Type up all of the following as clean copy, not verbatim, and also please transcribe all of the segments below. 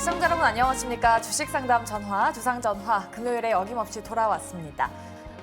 시청자 여러분 안녕하십니까. 주식상담 전화, 주상전화 금요일에 어김없이 돌아왔습니다.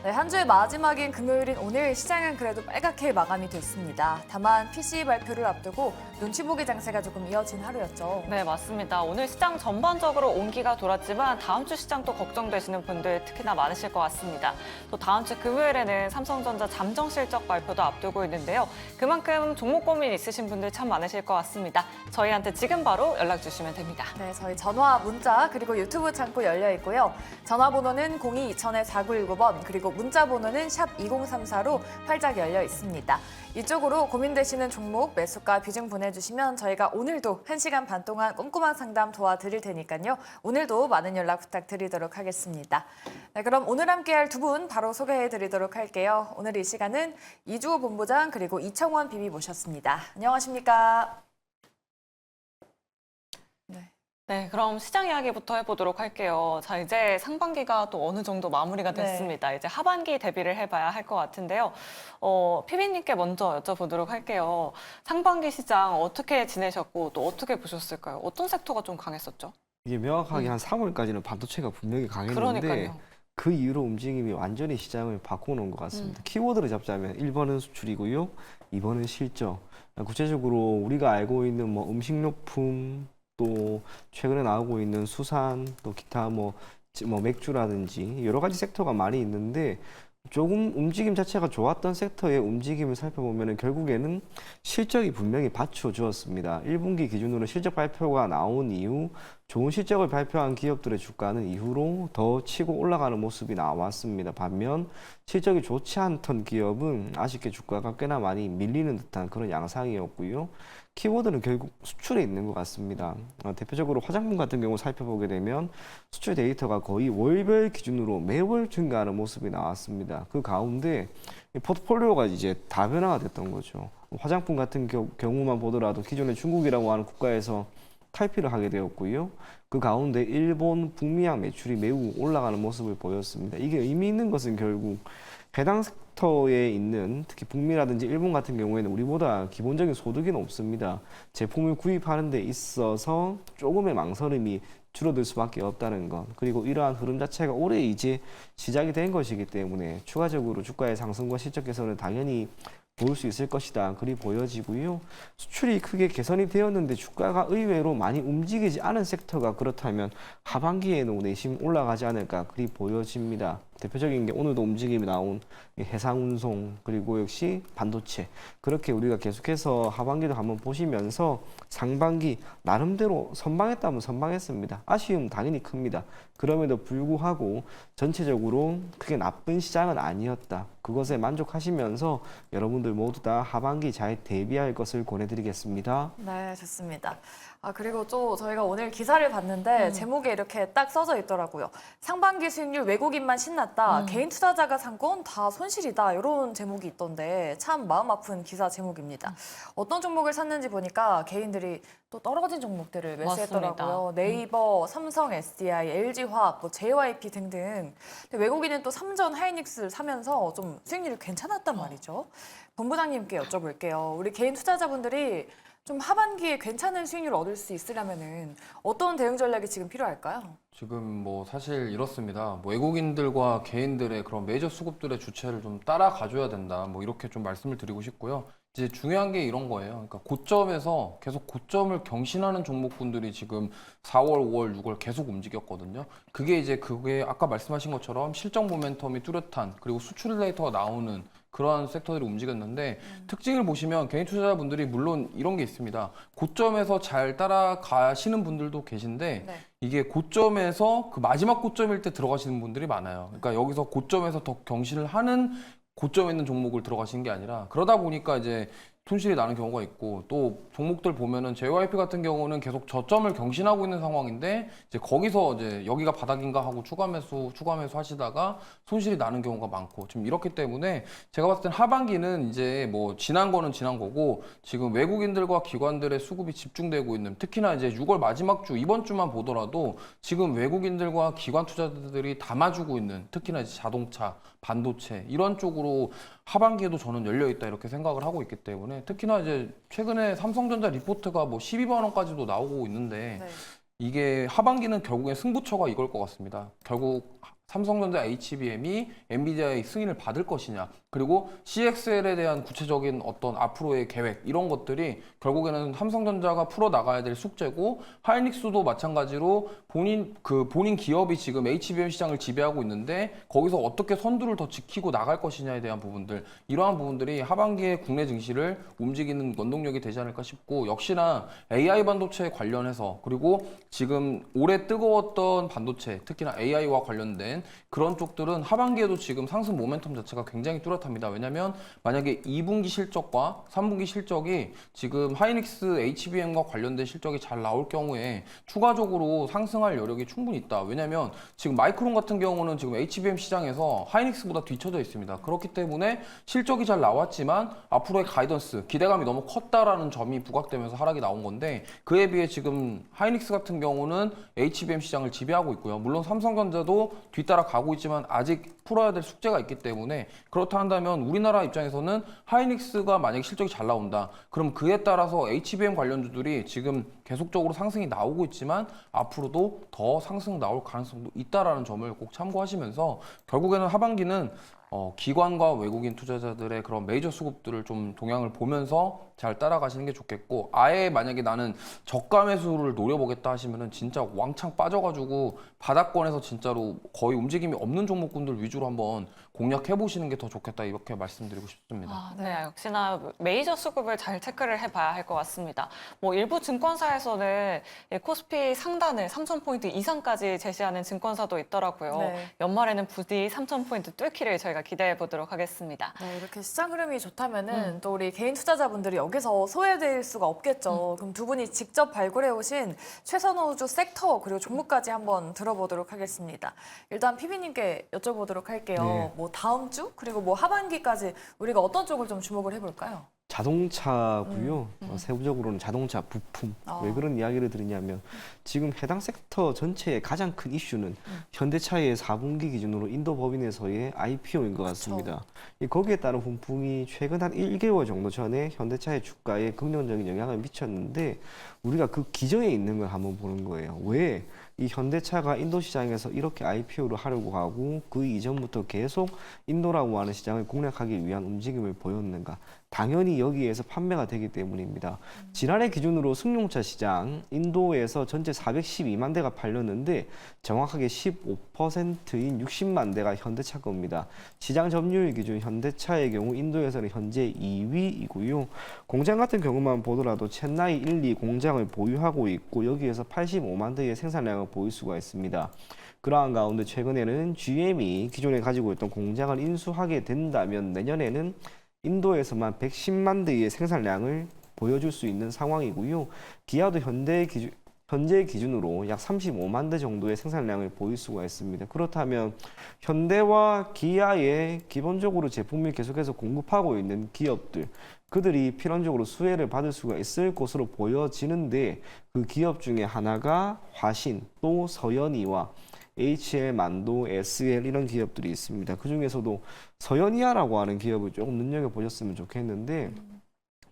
네, 한 주의 마지막인 금요일인 오늘 시장은 그래도 빨갛게 마감이 됐습니다. 다만 PCE 발표를 앞두고 눈치 보기 장세가 조금 이어진 하루였죠. 네, 맞습니다. 오늘 시장 전반적으로 온기가 돌았지만 다음 주 시장도 걱정되시는 분들 특히나 많으실 것 같습니다. 또 다음 주 금요일에는 삼성전자 잠정 실적 발표도 앞두고 있는데요. 그만큼 종목 고민 있으신 분들 참 많으실 것 같습니다. 저희한테 지금 바로 연락 주시면 됩니다. 네, 저희 전화, 문자, 그리고 유튜브 창구 열려 있고요. 전화번호는 02-2000-4919번, 그리고 문자 번호는 샵 2034로 활짝 열려 있습니다. 이쪽으로 고민되시는 종목, 매수가, 비중 보내주시면 저희가 오늘도 1시간 반 동안 꼼꼼한 상담 도와드릴 테니까요. 오늘도 많은 연락 부탁드리도록 하겠습니다. 네, 그럼 오늘 함께할 두 분 바로 소개해드리도록 할게요. 오늘 이 시간은 이주호 본부장 그리고 이청원 비비 모셨습니다. 안녕하십니까? 네, 그럼 시장 이야기부터 해보도록 할게요. 자, 이제 상반기가 또 어느 정도 마무리가 됐습니다. 이제 하반기 대비를 해봐야 할 것 같은데요. 피비님께 먼저 여쭤보도록 할게요. 상반기 시장 어떻게 지내셨고 또 어떻게 보셨을까요? 어떤 섹터가 좀 강했었죠? 이게 명확하게 한 3월까지는 반도체가 분명히 강했는데 그러니까요. 그 이후로 움직임이 완전히 시장을 바꿔놓은 것 같습니다. 키워드를 잡자면 1번은 수출이고요. 2번은 실적. 구체적으로 우리가 알고 있는 뭐 음식료품, 또 최근에 나오고 있는 수산, 또 기타 뭐 맥주라든지 여러 가지 섹터가 많이 있는데 조금 움직임 자체가 좋았던 섹터의 움직임을 살펴보면 결국에는 실적이 분명히 받쳐주었습니다. 1분기 기준으로 실적 발표가 나온 이후 좋은 실적을 발표한 기업들의 주가는 이후로 더 치고 올라가는 모습이 나왔습니다. 반면 실적이 좋지 않던 기업은 아쉽게 주가가 꽤나 많이 밀리는 듯한 그런 양상이었고요. 키워드는 결국 수출에 있는 것 같습니다. 대표적으로 화장품 같은 경우 살펴보게 되면 수출 데이터가 거의 월별 기준으로 매월 증가하는 모습이 나왔습니다. 그 가운데 포트폴리오가 이제 다변화가 됐던 거죠. 화장품 같은 경우만 보더라도 기존에 중국이라고 하는 국가에서 탈피를 하게 되었고요. 그 가운데 일본, 북미향 매출이 매우 올라가는 모습을 보였습니다. 이게 의미 있는 것은 결국 해당 섹터에 있는 특히 북미라든지 일본 같은 경우에는 우리보다 기본적인 소득이 높습니다. 제품을 구입하는 데 있어서 조금의 망설임이 줄어들 수밖에 없다는 것. 그리고 이러한 흐름 자체가 올해 이제 시작이 된 것이기 때문에 추가적으로 주가의 상승과 실적 개선은 당연히 볼 수 있을 것이다. 그리 보여지고요. 수출이 크게 개선이 되었는데 주가가 의외로 많이 움직이지 않은 섹터가 그렇다면 하반기에는 내심 올라가지 않을까 그리 보여집니다. 대표적인 게 오늘도 움직임이 나온 해상운송 그리고 역시 반도체 그렇게 우리가 계속해서 하반기도 한번 보시면서 상반기 나름대로 선방했다면 선방했습니다. 아쉬움 당연히 큽니다. 그럼에도 불구하고 전체적으로 크게 나쁜 시장은 아니었다. 그것에 만족하시면서 여러분들 모두 다 하반기 잘 대비할 것을 권해드리겠습니다. 네, 좋습니다. 그리고 또 저희가 오늘 기사를 봤는데 제목에 이렇게 딱 써져 있더라고요. 상반기 수익률 외국인만 신났다. 개인 투자자가 산 건 다 손실이다. 이런 제목이 있던데 참 마음 아픈 기사 제목입니다. 어떤 종목을 샀는지 보니까 개인들이 또 떨어진 종목들을 매수했더라고요. 네이버, 삼성, SDI, LG화학, 뭐 JYP 등등. 근데 외국인은 또 삼전, 하이닉스를 사면서 좀 수익률이 괜찮았단 말이죠. 본부장님께 여쭤볼게요. 우리 개인 투자자분들이 좀 하반기에 괜찮은 수익률을 얻을 수 있으려면은 어떤 대응 전략이 지금 필요할까요? 지금 뭐 사실 이렇습니다. 뭐 외국인들과 개인들의 그런 메이저 수급들의 주체를 좀 따라가줘야 된다. 뭐 이렇게 좀 말씀을 드리고 싶고요. 이제 중요한 게 이런 거예요. 그러니까 고점에서 계속 고점을 경신하는 종목군들이 지금 4월, 5월, 6월 계속 움직였거든요. 그게 아까 말씀하신 것처럼 실적 모멘텀이 뚜렷한 그리고 수출 데이터가 나오는 그러한 섹터들이 움직였는데 특징을 보시면 개인 투자자분들이 물론 이런 게 있습니다. 고점에서 잘 따라가시는 분들도 계신데 네. 이게 고점에서 그 마지막 고점일 때 들어가시는 분들이 많아요. 그러니까 여기서 고점에서 더 경신을 하는 고점에 있는 종목을 들어가시는 게 아니라 그러다 보니까 이제 손실이 나는 경우가 있고 또 종목들 보면은 JYP 같은 경우는 계속 저점을 경신하고 있는 상황인데 이제 거기서 이제 여기가 바닥인가 하고 추가 매수 하시다가 손실이 나는 경우가 많고 지금 이렇기 때문에 제가 봤을 땐 하반기는 이제 뭐 지난 거는 지난 거고 지금 외국인들과 기관들의 수급이 집중되고 있는 특히나 이제 6월 마지막 주 이번 주만 보더라도 지금 외국인들과 기관 투자자들이 담아주고 있는 특히나 이제 자동차, 반도체 이런 쪽으로 하반기에도 저는 열려 있다 이렇게 생각을 하고 있기 때문에 특히나 이제 최근에 삼성전자 리포트가 뭐 12만 원까지도 나오고 있는데 네. 이게 하반기는 결국엔 승부처가 이걸 것 같습니다. 결국 삼성전자 HBM이 엔비디아의 승인을 받을 것이냐, 그리고 CXL에 대한 구체적인 어떤 앞으로의 계획, 이런 것들이 결국에는 삼성전자가 풀어나가야 될 숙제고, 하이닉스도 마찬가지로 본인 기업이 지금 HBM 시장을 지배하고 있는데 거기서 어떻게 선두를 더 지키고 나갈 것이냐에 대한 부분들, 이러한 부분들이 하반기에 국내 증시를 움직이는 원동력이 되지 않을까 싶고, 역시나 AI 반도체 관련해서, 그리고 지금 올해 뜨거웠던 반도체, 특히나 AI와 관련된 그런 쪽들은 하반기에도 지금 상승 모멘텀 자체가 굉장히 뚜렷합니다. 왜냐하면 만약에 2분기 실적과 3분기 실적이 지금 하이닉스 HBM과 관련된 실적이 잘 나올 경우에 추가적으로 상승할 여력이 충분히 있다. 왜냐하면 지금 마이크론 같은 경우는 지금 HBM 시장에서 하이닉스보다 뒤쳐져 있습니다. 그렇기 때문에 실적이 잘 나왔지만 앞으로의 가이던스, 기대감이 너무 컸다라는 점이 부각되면서 하락이 나온 건데, 그에 비해 지금 하이닉스 같은 경우는 HBM 시장을 지배하고 있고요. 물론 삼성전자도 뒤따라 가고 있지만 아직 풀어야 될 숙제가 있기 때문에, 그렇다 한다면 우리나라 입장에서는 하이닉스가 만약에 실적이 잘 나온다, 그럼 그에 따라서 HBM 관련주들이 지금 계속적으로 상승이 나오고 있지만 앞으로도 더 상승 나올 가능성도 있다라는 점을 꼭 참고하시면서, 결국에는 하반기는 기관과 외국인 투자자들의 그런 메이저 수급들을 좀 동향을 보면서 잘 따라가시는 게 좋겠고, 아예 만약에 나는 저가 매수를 노려보겠다 하시면은 진짜 왕창 빠져가지고 바닥권에서 진짜로 거의 움직임이 없는 종목군들 위주로 한번 공략해 보시는 게 더 좋겠다, 이렇게 말씀드리고 싶습니다. 아, 네, 역시나 메이저 수급을 잘 체크를 해봐야 할 것 같습니다. 뭐 일부 증권사에서는 코스피 상단을 3,000포인트 이상까지 제시하는 증권사도 있더라고요. 네. 연말에는 부디 3,000포인트 뚫기를 저희가 기대해 보도록 하겠습니다. 네, 이렇게 시장 흐름이 좋다면은 또 우리 개인 투자자분들이 여기서 소외될 수가 없겠죠. 그럼 두 분이 직접 발굴해 오신 최선호주 섹터 그리고 종목까지 한번 들어보도록 하겠습니다. 일단 PB님께 여쭤보도록 할게요. 네. 뭐 다음 주 그리고 뭐 하반기까지 우리가 어떤 쪽을 좀 주목을 해볼까요? 자동차고요. 세부적으로는 자동차 부품. 아. 왜 그런 이야기를 드리냐면 지금 해당 섹터 전체의 가장 큰 이슈는 현대차의 4분기 기준으로 인도 법인에서의 IPO인 것 같습니다. 거기에 따른 분풍이 최근 한 1개월 정도 전에 현대차의 주가에 긍정적인 영향을 미쳤는데, 우리가 그 기저에 있는 걸 한번 보는 거예요. 왜 이 현대차가 인도 시장에서 이렇게 IPO를 하려고 하고 그 이전부터 계속 인도라고 하는 시장을 공략하기 위한 움직임을 보였는가? 당연히 여기에서 판매가 되기 때문입니다. 지난해 기준으로 승용차 시장 인도에서 전체 412만 대가 팔렸는데 정확하게 15%인 60만 대가 현대차 겁니다. 시장 점유율 기준 현대차의 경우 인도에서는 현재 2위이고요. 공장 같은 경우만 보더라도 첸나이 1, 2 공장을 보유하고 있고 여기에서 85만 대의 생산량을 보일 수가 있습니다. 그러한 가운데 최근에는 GM이 기존에 가지고 있던 공장을 인수하게 된다면 내년에는 인도에서만 110만 대의 생산량을 보여줄 수 있는 상황이고요. 기아도 현재 기준으로 약 35만 대 정도의 생산량을 보일 수가 있습니다. 그렇다면 현대와 기아에 기본적으로 제품을 계속해서 공급하고 있는 기업들, 그들이 필연적으로 수혜를 받을 수가 있을 것으로 보여지는데, 그 기업 중에 하나가 화신, 또 서현이와 HL, 만도, SL 이런 기업들이 있습니다. 그 중에서도 서현이아라고 하는 기업을 조금 눈여겨보셨으면 좋겠는데,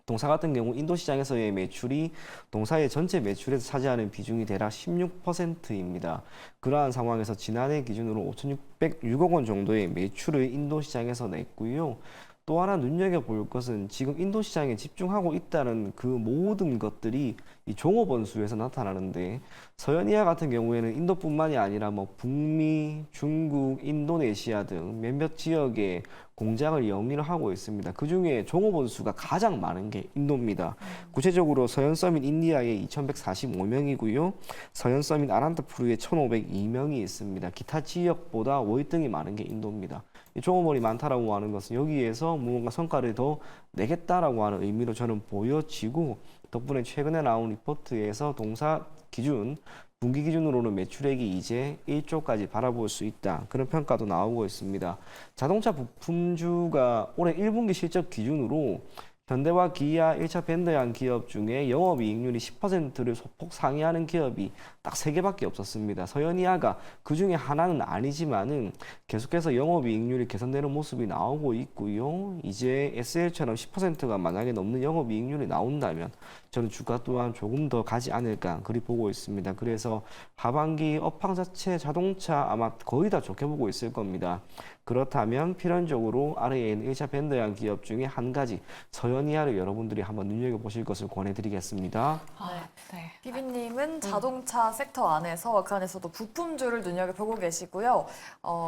동사 같은 경우 인도 시장에서의 매출이 동사의 전체 매출에서 차지하는 비중이 대략 16%입니다. 그러한 상황에서 지난해 기준으로 5,606억 원 정도의 매출을 인도 시장에서 냈고요. 또 하나 눈여겨볼 것은 지금 인도 시장에 집중하고 있다는 그 모든 것들이 이 종업원수에서 나타나는데, 서현이아 같은 경우에는 인도뿐만이 아니라 뭐 북미, 중국, 인도네시아 등 몇몇 지역에 공장을 영위를 하고 있습니다. 그 중에 종업원수가 가장 많은 게 인도입니다. 구체적으로 서현서민 인디아에 2,145명이고요. 서현서민 아난타푸르에 1,502명이 있습니다. 기타 지역보다 월등히 많은 게 인도입니다. 종업원이 많다라고 하는 것은 여기에서 무언가 성과를 더 내겠다라고 하는 의미로 저는 보여지고, 덕분에 최근에 나온 리포트에서 동사 기준, 분기 기준으로는 매출액이 이제 1조까지 바라볼 수 있다, 그런 평가도 나오고 있습니다. 자동차 부품주가 올해 1분기 실적 기준으로 현대와 기아, 1차 밴드양 기업 중에 영업이익률이 10%를 소폭 상회하는 기업이 딱 3개밖에 없었습니다. 서현이아가 그 중에 하나는 아니지만은 계속해서 영업이익률이 개선되는 모습이 나오고 있고요. 이제 SL처럼 10%가 만약에 넘는 영업이익률이 나온다면 저는 주가 또한 조금 더 가지 않을까 그리 보고 있습니다. 그래서 하반기 업황 자체 자동차 아마 거의 다 좋게 보고 있을 겁니다. 그렇다면 필연적으로 아래에 있는 1차 밴드양 기업 중에 한 가지 서현이아를 여러분들이 한번 눈여겨보실 것을 권해드리겠습니다. 네. 피비님은 자동차 섹터 안에서 그 안에서도 부품주를 눈여겨보고 계시고요.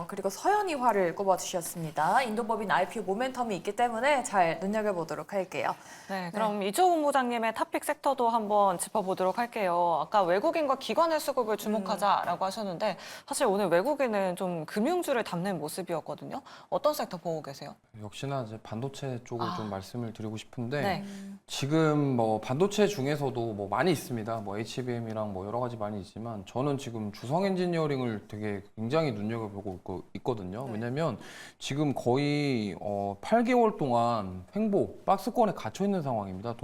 그리고 서현이화를 꼽아주셨습니다. 인도법인 IPO 모멘텀이 있기 때문에 잘 눈여겨보도록 할게요. 네, 그럼 이주호 본부장님의 탑픽 섹터도 한번 짚어보도록 할게요. 아까 외국인과 기관의 수급을 주목하자라고 하셨는데 사실 오늘 외국인은 좀 금융주를 담는 모습이었거든요. 어떤 섹터 보고 계세요? 역시나 이제 반도체 쪽을 좀 말씀을 드리고 싶은데 네. 지금 뭐 반도체 중에서도 뭐 많이 있습니다. 뭐 HBM이랑 뭐 여러 가지 많이 있지만 저는 지금 주성 엔지니어링을 되게 굉장히 눈여겨보고 있거든요. 왜냐면 지금 거의 8개월 동안 횡보, 박스권에 갇혀 있는 상황입니다.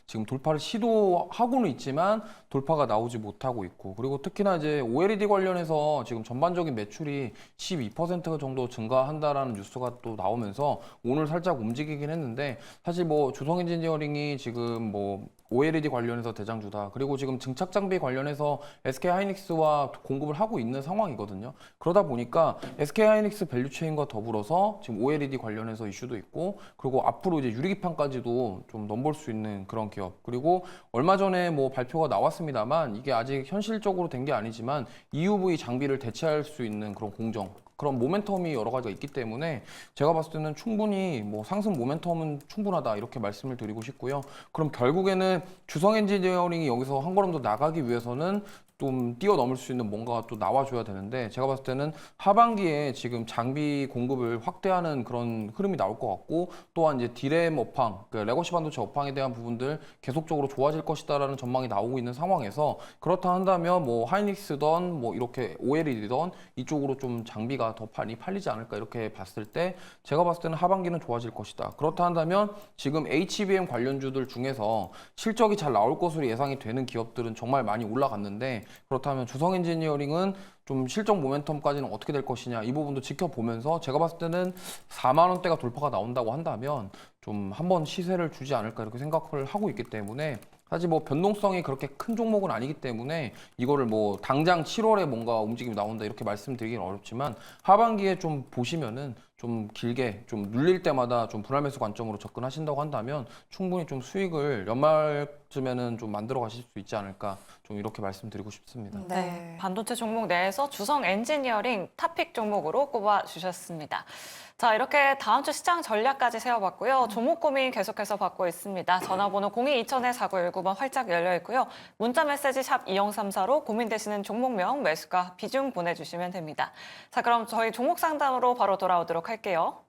지금 돌파를 시도하고는 있지만 돌파가 나오지 못하고 있고 그리고 특히나 이제 OLED 관련해서 지금 전반적인 매출이 12% 정도 증가한다라는 뉴스가 또 나오면서 오늘 살짝 움직이긴 했는데 사실 뭐 주성 엔지니어링이 지금 뭐 OLED 관련해서 대장주다. 그리고 지금 증착 장비 관련해서 SK 하이닉스와 공급을 하고 있는 상황이거든요. 그러다 보니까 SK 하이닉스 밸류체인과 더불어서 지금 OLED 관련해서 이슈도 있고 그리고 앞으로 이제 유리기판까지도 좀 넘볼 수 있는 그런 기업. 그리고 얼마 전에 뭐 발표가 나왔습니다만 이게 아직 현실적으로 된 게 아니지만 EUV 장비를 대체할 수 있는 그런 공정. 그런 모멘텀이 여러 가지가 있기 때문에 제가 봤을 때는 충분히 뭐 상승 모멘텀은 충분하다 이렇게 말씀을 드리고 싶고요. 그럼 결국에는 주성 엔지니어링이 여기서 한 걸음 더 나가기 위해서는 좀 뛰어넘을 수 있는 뭔가가 또 나와줘야 되는데 제가 봤을 때는 하반기에 지금 장비 공급을 확대하는 그런 흐름이 나올 것 같고 또한 이제 디램 업황, 그 레거시 반도체 업황에 대한 부분들 계속적으로 좋아질 것이다라는 전망이 나오고 있는 상황에서 그렇다 한다면 뭐 하이닉스던 뭐 이렇게 OLED던 이쪽으로 좀 장비가 더 많이 팔리지 않을까 이렇게 봤을 때 제가 봤을 때는 하반기는 좋아질 것이다. 그렇다 한다면 지금 HBM 관련주들 중에서 실적이 잘 나올 것으로 예상이 되는 기업들은 정말 많이 올라갔는데 그렇다면 주성 엔지니어링은 좀 실적 모멘텀까지는 어떻게 될 것이냐 이 부분도 지켜보면서 제가 봤을 때는 4만 원대가 돌파가 나온다고 한다면 좀 한번 시세를 주지 않을까 이렇게 생각을 하고 있기 때문에 사실 뭐 변동성이 그렇게 큰 종목은 아니기 때문에 이거를 뭐 당장 7월에 뭔가 움직임이 나온다 이렇게 말씀드리기는 어렵지만 하반기에 좀 보시면은 좀 길게 좀 눌릴 때마다 좀 분할 매수 관점으로 접근하신다고 한다면 충분히 좀 수익을 연말쯤에는 좀 만들어 가실 수 있지 않을까 좀 이렇게 말씀드리고 싶습니다. 네. 반도체 종목 내에서 주성 엔지니어링 탑픽 종목으로 꼽아주셨습니다. 자, 이렇게 다음 주 시장 전략까지 세워봤고요. 종목 고민 계속해서 받고 있습니다. 전화번호 0220-4919번 활짝 열려 있고요. 문자 메시지 샵 2034로 고민되시는 종목명, 매수가, 비중 보내주시면 됩니다. 자, 그럼 저희 종목 상담으로 바로 돌아오도록 할게요.